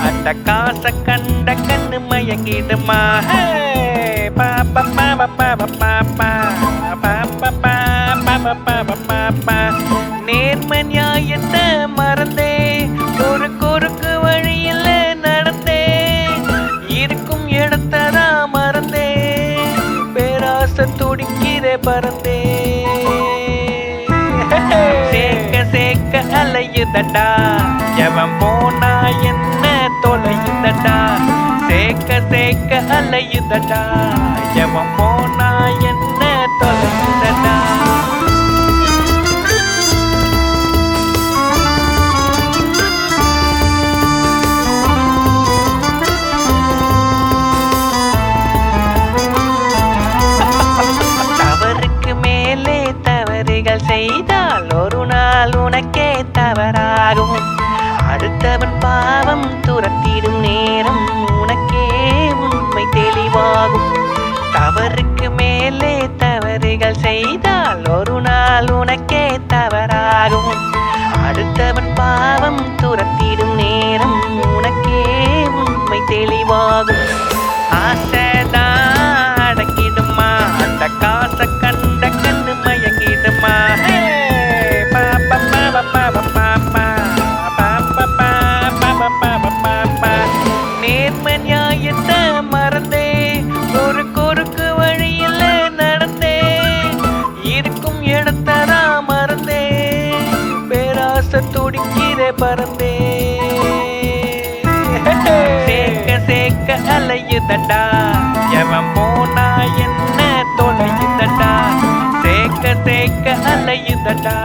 அந்த காச கண்ட கண்ணு மயங்கிடுமா பாப்பா பாப்பா பாப்பா பாப்பா பாப்பா நேர்ம நியாயத்தை மறந்தே ஒரு குறுக்கு வழியில நடந்தே இருக்கும் இடத்தான் மறந்தே பேராசை துடிக்கிற பறந்தே சேக்க சேக்க அலையுதடா எவன் போனா என்ன தொலையுதடா சேக்க சேக்க அலையுதடா எவன் போனா என்ன தொலையுதடா தவறுக்கு மேலே தவறுகள் செய்தால் ஒரு நாள் உனக்கே தவறாகும் அடுத்தவன் பாவம் துரத்திடும் நேரம் உனக்கே உண்மை தெளிவாகும் தவறுக்கு மேலே தவறுகள் செய்தால் ஒரு நாள் உனக்கே தவறாகும் அடுத்தவன் பாவம் துரத்திடும் நேரம் உனக்கே உண்மை தெளிவாகும் ஆசைதான் அடங்கிடுமா அந்த காசை கண்ட கண்ணு மயங்கிடுமா நேர்ம நியாயத்தை மறந்தே ஒரு குறுக்கு வழியில நடந்தே இருக்கும் இடத்தான் மறந்தே பேராசை துடிக்கிற பறந்தே சேக்க சேக்க அலையுதடா எவன் போனா என்ன தொலையுதடா சேக்க சேக்க அலையுதடா